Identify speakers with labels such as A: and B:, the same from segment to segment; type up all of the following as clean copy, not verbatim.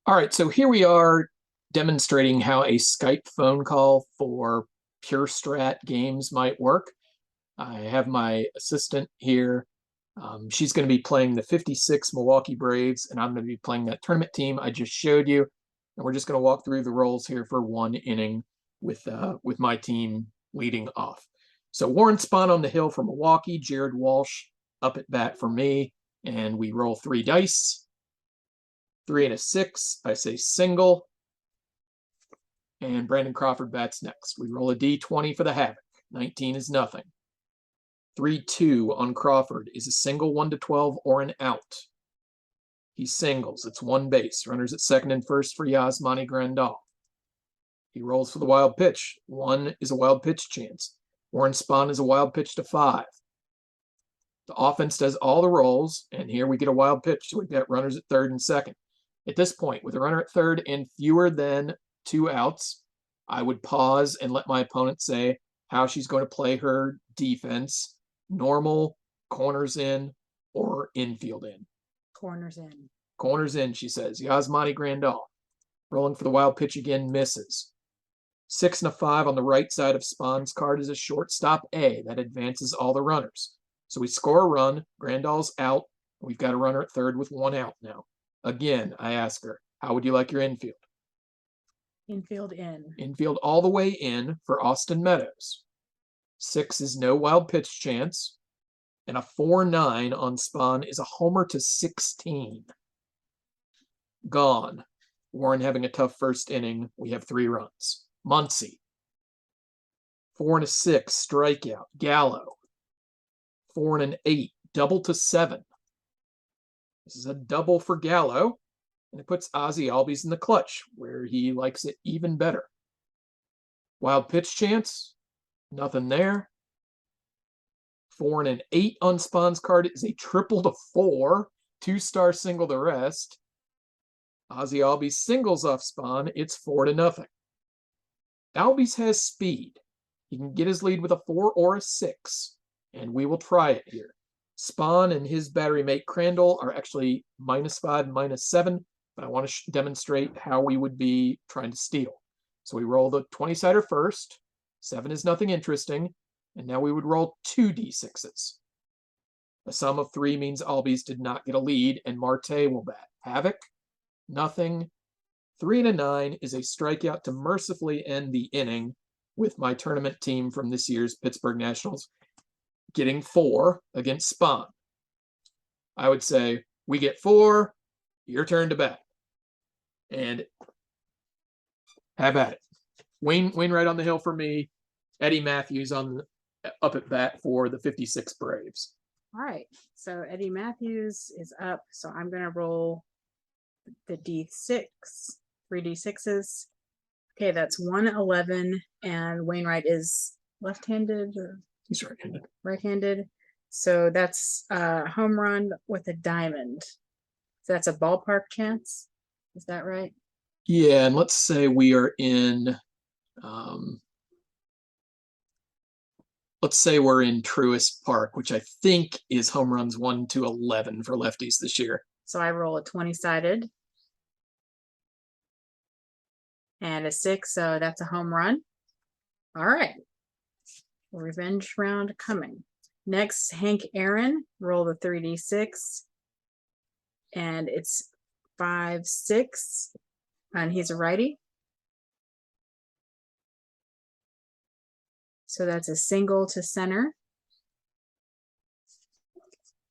A: All right, so here we are demonstrating how a Skype phone call for pure strat games might work. I have my assistant here. She's going to be playing the 56 Milwaukee Braves, and I'm going to be playing that tournament team I just showed you. And we're just going to walk through the roles here for one inning with my team leading off. So Warren Spahn on the hill for Milwaukee, Jared Walsh up at bat for me, and we roll 3 dice. 3 and a 6, I say single. And Brandon Crawford bats next. We roll a d20 for the havoc. 19 is nothing. 3-2 on Crawford is a single 1 to 12 or an out. He singles. It's one base. Runners at second and first for Yasmani Grandal. He rolls for the wild pitch. 1 is a wild pitch chance. Warren Spahn is a wild pitch to 5. The offense does all the rolls, and here we get a wild pitch. So we've got runners at third and second. At this point, with a runner at third and fewer than 2 outs, I would pause and let my opponent say how she's going to play her defense. Normal, corners in, or infield in.
B: Corners in.
A: Corners in, she says. Yasmani Grandal. Rolling for the wild pitch again, misses. 6 and a 5 on the right side of Spahn's card is a shortstop A. That advances all the runners. So we score a run. Grandal's out. We've got a runner at third with 1 out now. Again, I ask her, how would you like your infield?
B: Infield in.
A: Infield all the way in for Austin Meadows. 6 is no wild pitch chance. And a 4-9 on Spahn is a homer to 16. Gone. Warren having a tough first inning. We have 3 runs. Muncy. 4 and a 6, strikeout. Gallo. 4 and an 8, double to 7. This is a double for Gallo, and it puts Ozzie Albies in the clutch, where he likes it even better. Wild pitch chance, nothing there. 4 and an 8 on Spahn's card is a triple to 4, 2-star single the rest. Ozzie Albies singles off Spahn, it's 4-0. Albies has speed. He can get his lead with a 4 or a 6, and we will try it here. Spahn and his battery mate Crandall are actually -5, -7, but I want to demonstrate how we would be trying to steal. So we roll the 20-sider first. 7 is nothing interesting, and now we would roll 2 d6s. A sum of 3 means Albies did not get a lead, and Marte will bat. Havoc, nothing. 3 and a 9 is a strikeout to mercifully end the inning with my tournament team from this year's Pittsburgh Nationals getting 4 against Spahn. I would say, we get 4, your turn to bat. And have at it. Wainwright on the hill for me. Eddie Matthews up at bat for the 56 Braves.
B: All right. So Eddie Matthews is up. So I'm going to roll the D6, 3 D6s. Okay, that's 1-11. And Wainwright is left-handed or
A: he's right-handed.
B: Right-handed. So that's a home run with a diamond. So that's a ballpark chance. Is that right?
A: Yeah, and let's say we are in let's say we're in Truist Park, which I think is home runs 1 to 11 for lefties this year.
B: So I roll a 20-sided and a 6, so that's a home run. All right. Revenge round coming. Next, Hank Aaron, roll the 3d6, and it's 5, 6, and he's a righty. So that's a single to center.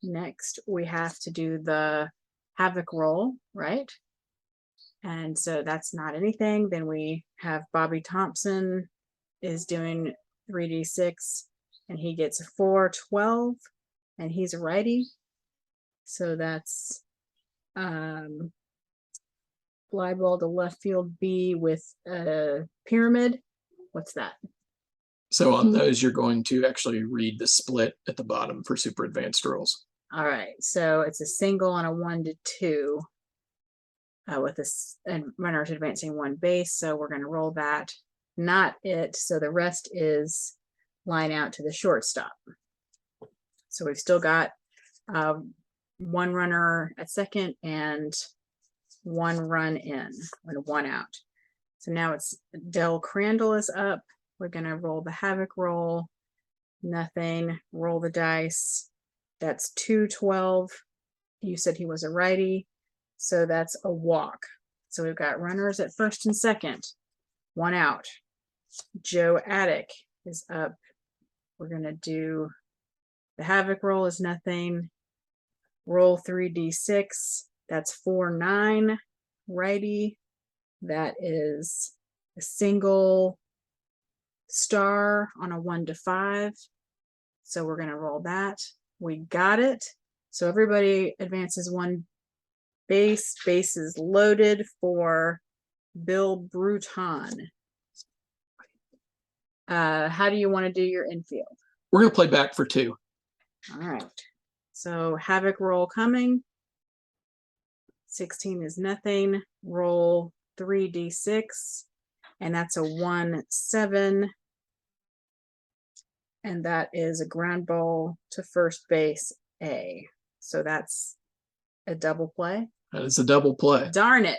B: Next, we have to do the havoc roll, right? And so that's not anything. Then we have Bobby Thompson is doing 3d6, and he gets a 4, 12, and he's a righty. So that's fly ball to left field B with a pyramid. What's that?
A: So on those, you're going to actually read the split at the bottom for super advanced rolls.
B: All right, so it's a single on a 1 to 2 with this and runners advancing 1 base. So we're going to roll that. Not it. So the rest is line out to the shortstop. So we've still got 1 runner at second and 1 run in and 1 out. So now it's Del Crandall is up. We're going to roll the havoc roll. Nothing. Roll the dice. That's 212. You said he was a righty. So that's a walk. So we've got runners at first and second. 1 out. Joe Attic is up. We're going to do the havoc roll is nothing. Roll 3d6. That's 4-9. Righty. That is a single star on a 1 to 5. So we're going to roll that. We got it. So everybody advances 1 base. Base is loaded for Bill Bruton. How do you want to do your infield?
A: We're going to play back for 2.
B: All right. So havoc roll coming. 16 is nothing. Roll 3d6. And that's a 1-7. And that is a ground ball to first base A. So that's a double play.
A: That is a double play.
B: Darn it.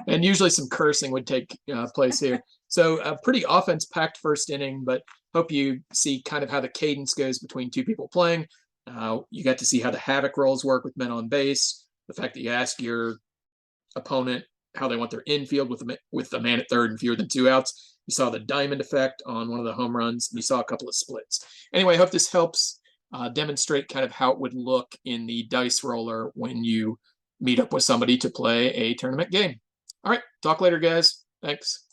A: And usually some cursing would take place here. So a pretty offense-packed first inning, but hope you see kind of how the cadence goes between 2 people playing. You got to see how the havoc rolls work with men on base. The fact that you ask your opponent how they want their infield with the man at third and fewer than 2 outs. You saw the diamond effect on one of the home runs, and you saw a couple of splits. Anyway, I hope this helps demonstrate kind of how it would look in the dice roller when you meet up with somebody to play a tournament game. All right, talk later, guys. Thanks.